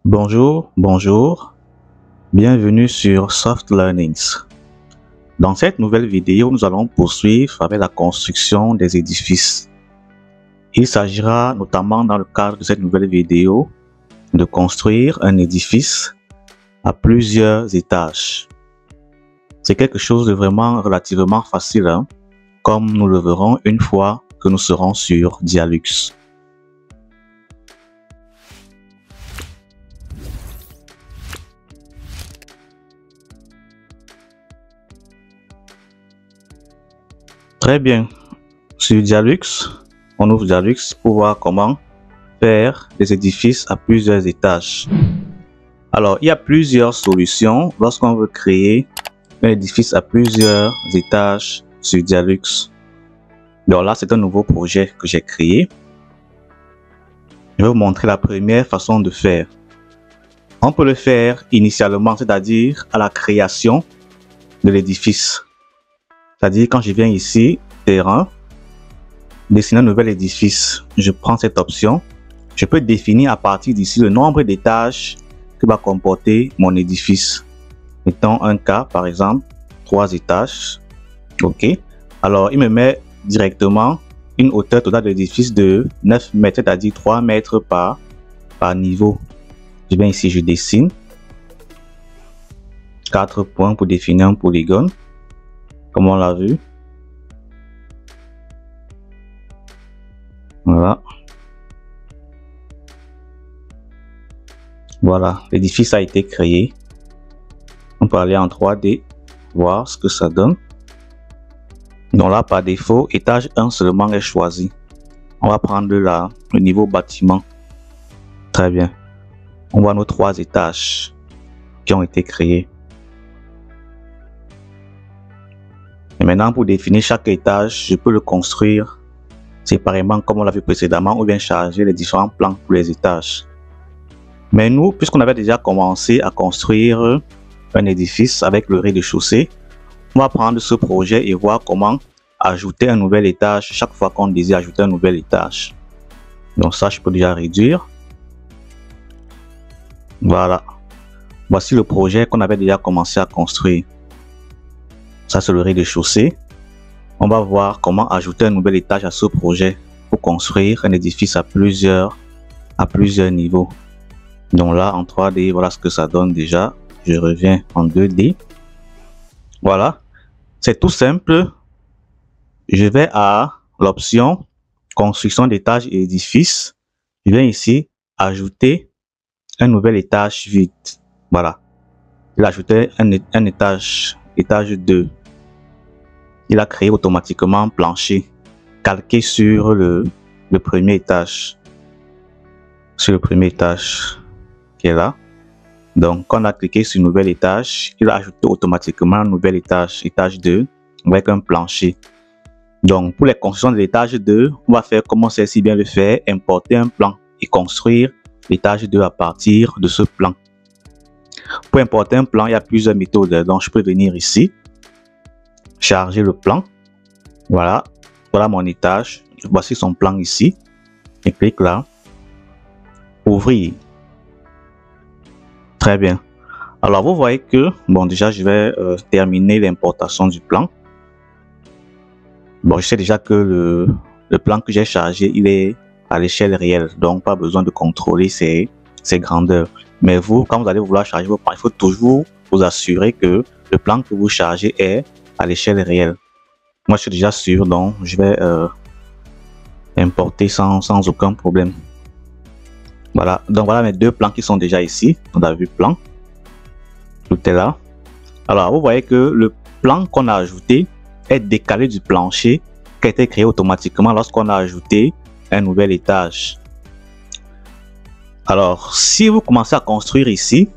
Bonjour, bonjour, bienvenue sur Soft Learnings. Dans cette nouvelle vidéo, nous allons poursuivre avec la construction des édifices. Il s'agira notamment dans le cadre de cette nouvelle vidéo de construire un édifice à plusieurs étages. C'est quelque chose de vraiment relativement facile, comme nous le verrons une fois que nous serons sur Dialux. Très bien. Sur Dialux, on ouvre Dialux pour voir comment faire des édifices à plusieurs étages. Alors, il y a plusieurs solutions lorsqu'on veut créer un édifice à plusieurs étages sur Dialux. Donc là, c'est un nouveau projet que j'ai créé. Je vais vous montrer la première façon de faire. On peut le faire initialement, c'est-à-dire à la création de l'édifice. C'est-à-dire quand je viens ici, terrain, dessiner un nouvel édifice, je prends cette option. Je peux définir à partir d'ici le nombre d'étages que va comporter mon édifice. Mettons un cas, par exemple, 3 étages. OK. Alors, il me met directement une hauteur totale de l'édifice de 9 mètres, c'est-à-dire 3 mètres par niveau. Je viens ici, je dessine 4 points pour définir un polygone. Comme on l'a vu. Voilà. Voilà, l'édifice a été créé. On peut aller en 3D, voir ce que ça donne. Donc là, par défaut, étage 1 seulement est choisi. On va prendre le niveau bâtiment. Très bien. On voit nos 3 étages qui ont été créés. Et maintenant, pour définir chaque étage, je peux le construire séparément comme on l'a vu précédemment ou bien charger les différents plans pour les étages. Mais nous, puisqu'on avait déjà commencé à construire un édifice avec le rez-de-chaussée, on va prendre ce projet et voir comment ajouter un nouvel étage chaque fois qu'on désire ajouter un nouvel étage. Donc ça, je peux déjà réduire. Voilà. Voici le projet qu'on avait déjà commencé à construire. Ça, c'est le rez-de-chaussée. On va voir comment ajouter un nouvel étage à ce projet pour construire un édifice à plusieurs niveaux. Donc là, en 3D, voilà ce que ça donne déjà. Je reviens en 2D. Voilà. C'est tout simple. Je vais à l'option construction d'étages et édifices. Je viens ici ajouter un nouvel étage vide. Voilà. Je vais ajouter un étage 2. Il a créé automatiquement un plancher calqué sur le premier étage. Sur le premier étage qui est là. Donc, quand on a cliqué sur nouvel étage, il a ajouté automatiquement un nouvel étage, étage 2, avec un plancher. Donc, pour les constructions de l'étage 2, on va faire comme on sait si bien le faire, importer un plan et construire l'étage 2 à partir de ce plan. Pour importer un plan, il y a plusieurs méthodes. Donc, je peux venir ici, charger le plan. Voilà. Voilà mon étage. Voici son plan ici. Et clique là. Ouvrir. Très bien. Alors, vous voyez que, bon, déjà, je vais terminer l'importation du plan. Bon, je sais déjà que le plan que j'ai chargé, il est à l'échelle réelle. Donc, pas besoin de contrôler ses grandeurs. Mais vous, quand vous allez vouloir charger vos plans, il faut toujours vous assurer que le plan que vous chargez est à l'échelle réelle. Moi, je suis déjà sûr, donc je vais importer sans aucun problème. Voilà, donc voilà mes 2 plans qui sont déjà ici. On a vu plan. Tout est là. Alors, vous voyez que le plan qu'on a ajouté est décalé du plancher qui a été créé automatiquement lorsqu'on a ajouté un nouvel étage. Alors, si vous commencez à construire ici,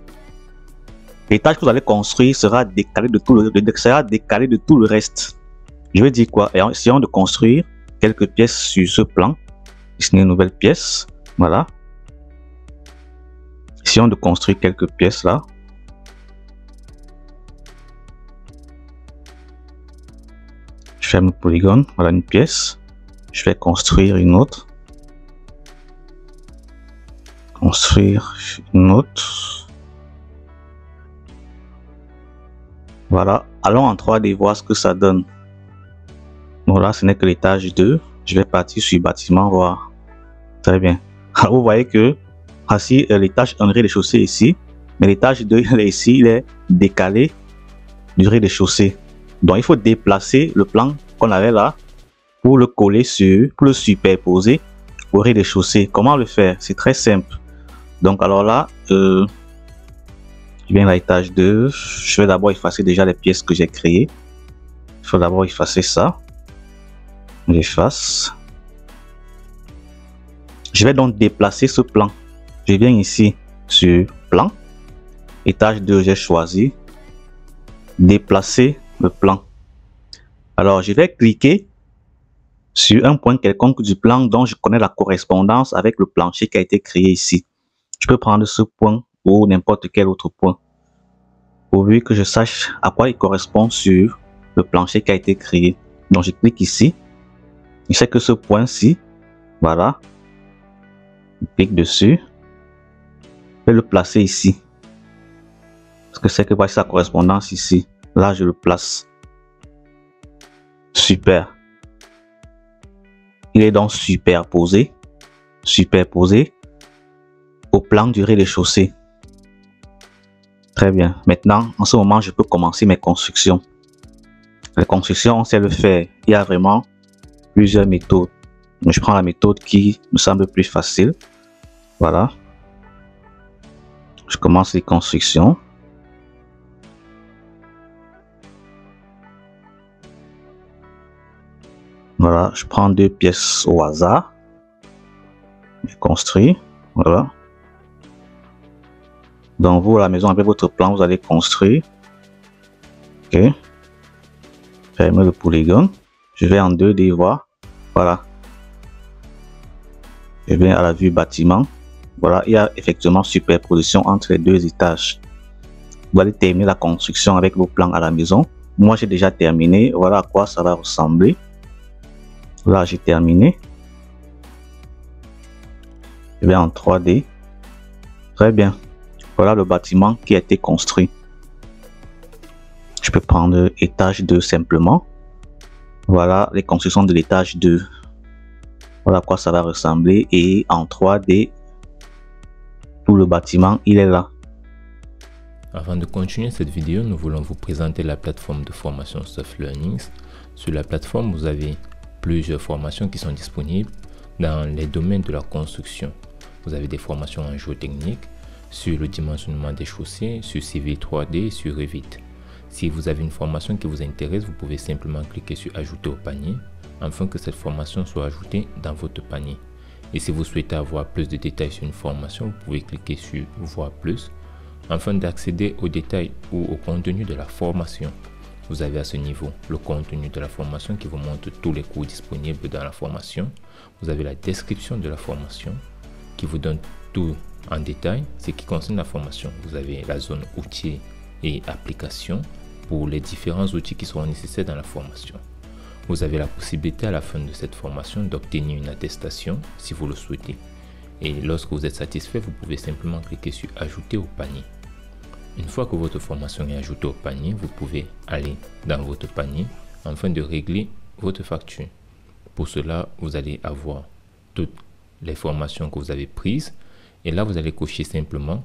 l'étage que vous allez construire sera décalé de tout le reste. Je veux dire quoi? Essayons de construire quelques pièces sur ce plan. Dessiner une nouvelle pièce. Voilà. Essayons de construire quelques pièces là. Je ferme le polygone. Voilà une pièce. Je vais construire une autre. construire une autre. Voilà, allons en 3D voir ce que ça donne. Donc là, ce n'est que l'étage 2. Je vais partir sur bâtiment voir. Très bien. Alors, vous voyez que voici l'étage 1 rez-de-chaussée ici, mais l'étage 2 il est ici, il est décalé du rez-de-chaussée. Donc il faut déplacer le plan qu'on avait là pour le coller sur, pour le superposer au rez-de-chaussée. Comment le faire? C'est très simple. Donc alors là, je viens à l'étage 2. Je vais d'abord effacer déjà les pièces que j'ai créées. Il faut d'abord effacer ça. J'efface. Je vais donc déplacer ce plan. Je viens ici sur plan. Étage 2, j'ai choisi. Déplacer le plan. Alors, je vais cliquer sur un point quelconque du plan dont je connais la correspondance avec le plancher qui a été créé ici. Je peux prendre ce point ou n'importe quel autre point, pourvu que je sache à quoi il correspond sur le plancher qui a été créé. Donc, je clique ici. Je sais que ce point-ci, voilà. Je clique dessus. Je vais le placer ici. Parce que c'est que voici sa correspondance ici. Là, je le place. Super. Il est donc superposé au plan du rez-de-chaussée. Très bien. Maintenant, en ce moment, je peux commencer mes constructions. Les constructions, on sait le faire. Il y a vraiment plusieurs méthodes. Donc, je prends la méthode qui me semble plus facile. Voilà. Je commence les constructions. Voilà, je prends 2 pièces au hasard. Je construis. Voilà. Donc vous, à la maison, avec votre plan, vous allez construire. Ok. Fermez le polygone. Je vais en 2D voir. Voilà. Je viens à la vue bâtiment. Voilà, il y a effectivement superposition entre les 2 étages. Vous allez terminer la construction avec vos plans à la maison. Moi, j'ai déjà terminé. Voilà à quoi ça va ressembler. Là, j'ai terminé. Je vais en 3D. Très bien. Voilà le bâtiment qui a été construit. Je peux prendre étage 2 simplement. Voilà les constructions de l'étage 2. Voilà à quoi ça va ressembler. Et en 3D, tout le bâtiment, il est là. Avant de continuer cette vidéo, nous voulons vous présenter la plateforme de formation SoftLearnings. Sur la plateforme, vous avez plusieurs formations qui sont disponibles dans les domaines de la construction. Vous avez des formations en géotechnique, sur le dimensionnement des chaussées, sur Civil 3D et sur Revit. Si vous avez une formation qui vous intéresse, vous pouvez simplement cliquer sur ajouter au panier afin que cette formation soit ajoutée dans votre panier. Et si vous souhaitez avoir plus de détails sur une formation, vous pouvez cliquer sur voir plus afin d'accéder aux détails ou au contenu de la formation. Vous avez à ce niveau le contenu de la formation qui vous montre tous les cours disponibles dans la formation. Vous avez la description de la formation qui vous donne tout en détail ce qui concerne la formation. Vous avez la zone outils et applications pour les différents outils qui seront nécessaires dans la formation. Vous avez la possibilité à la fin de cette formation d'obtenir une attestation si vous le souhaitez. Et lorsque vous êtes satisfait, vous pouvez simplement cliquer sur ajouter au panier. Une fois que votre formation est ajoutée au panier, vous pouvez aller dans votre panier afin de régler votre facture. Pour cela, vous allez avoir toutes les formations que vous avez prises et là, vous allez cocher simplement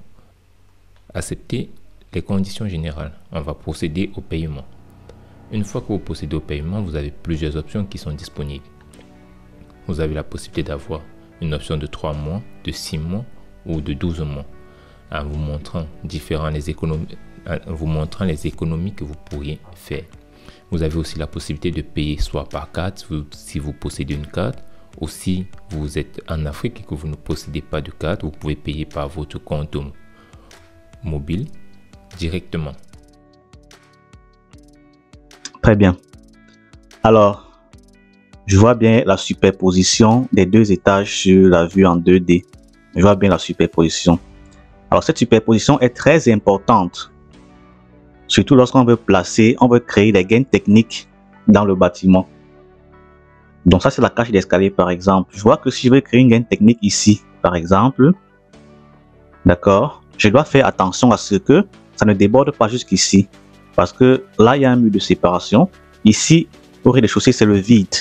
accepter les conditions générales. On va procéder au paiement. Une fois que vous procédez au paiement, vous avez plusieurs options qui sont disponibles. Vous avez la possibilité d'avoir une option de 3 mois, de 6 mois ou de 12 mois. En vous montrant les économies que vous pourriez faire. Vous avez aussi la possibilité de payer soit par carte si vous possédez une carte, ou si vous êtes en Afrique et que vous ne possédez pas de carte, vous pouvez payer par votre compte mobile directement. Très bien. Alors, je vois bien la superposition des 2 étages sur la vue en 2D. Je vois bien la superposition. Alors, cette superposition est très importante, surtout lorsqu'on veut créer des gaines techniques dans le bâtiment. Donc ça, c'est la cage d'escalier, par exemple. Je vois que si je veux créer une gaine technique ici, par exemple, D'accord? Je dois faire attention à ce que ça ne déborde pas jusqu'ici. Parce que là, il y a un mur de séparation. Ici, au rez-de-chaussée, c'est le vide.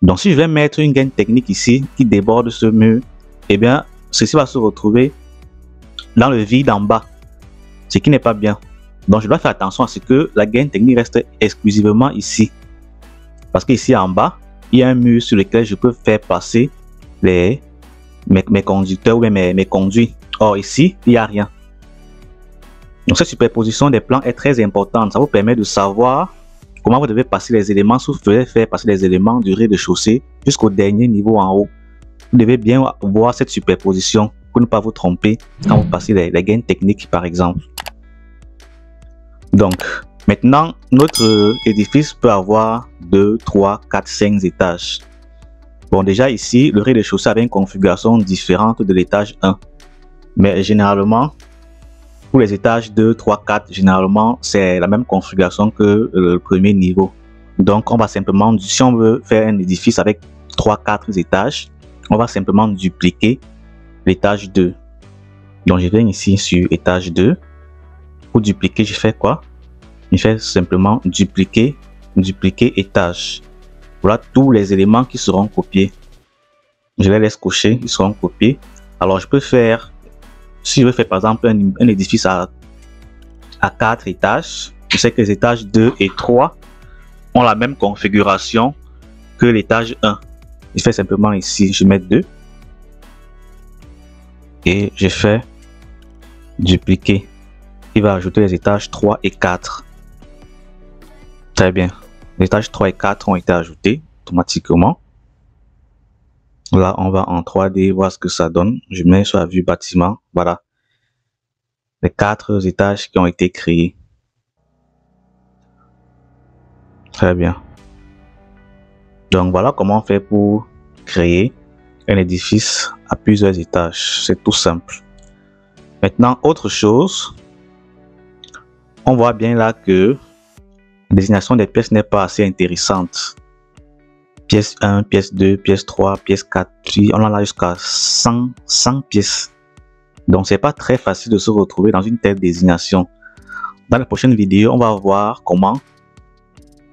Donc, si je vais mettre une gaine technique ici qui déborde ce mur, eh bien, ceci va se retrouver dans le vide en bas, ce qui n'est pas bien. Donc, je dois faire attention à ce que la gaine technique reste exclusivement ici. Parce qu'ici en bas, il y a un mur sur lequel je peux faire passer mes conducteurs ou mes conduits. Or, ici, il n'y a rien. Donc, cette superposition des plans est très importante. Ça vous permet de savoir comment vous devez passer les éléments. Si vous voulez faire passer les éléments du rez-de-chaussée jusqu'au dernier niveau en haut, vous devez bien voir cette superposition pour ne pas vous tromper quand vous passez les gaines techniques, par exemple. Donc, maintenant, notre édifice peut avoir 2, 3, 4, 5 étages. Bon, déjà ici, le rez-de-chaussée avait une configuration différente de l'étage 1. Mais généralement, pour les étages 2, 3, 4, généralement, c'est la même configuration que le premier niveau. Donc, on va simplement, si on veut faire un édifice avec 3, 4 étages, on va simplement dupliquer l'étage 2. Donc, je viens ici sur étage 2. Pour dupliquer, je fais quoi? Je fais simplement dupliquer étage. Voilà tous les éléments qui seront copiés. Je les laisse cocher, ils seront copiés. Alors, je peux faire, si je veux faire par exemple un édifice à 4 étages, je sais que les étages 2 et 3 ont la même configuration que l'étage 1. Je fais simplement ici, je mets 2. Et je fais dupliquer. Il va ajouter les étages 3 et 4. Très bien. Les étages 3 et 4 ont été ajoutés automatiquement. Là, on va en 3D voir ce que ça donne. Je mets sur la vue bâtiment. Voilà. Les 4 étages qui ont été créés. Très bien. Donc, voilà comment on fait pour créer un édifice à plusieurs étages. C'est tout simple. Maintenant, autre chose. On voit bien là que la désignation des pièces n'est pas assez intéressante. Pièce 1, pièce 2, pièce 3, pièce 4, puis on en a jusqu'à 100 pièces. Donc, c'est pas très facile de se retrouver dans une telle désignation. Dans la prochaine vidéo, on va voir comment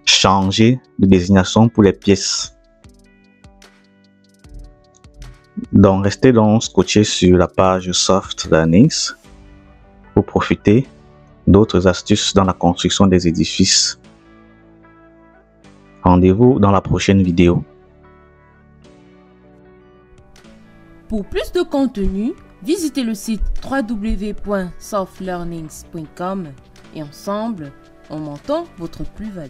changer de désignation pour les pièces. Donc, restez donc scotché sur la page Soft Learnings pour profiter d'autres astuces dans la construction des édifices. Rendez-vous dans la prochaine vidéo. Pour plus de contenu, visitez le site www.softlearnings.com et ensemble, augmentons votre plus-value.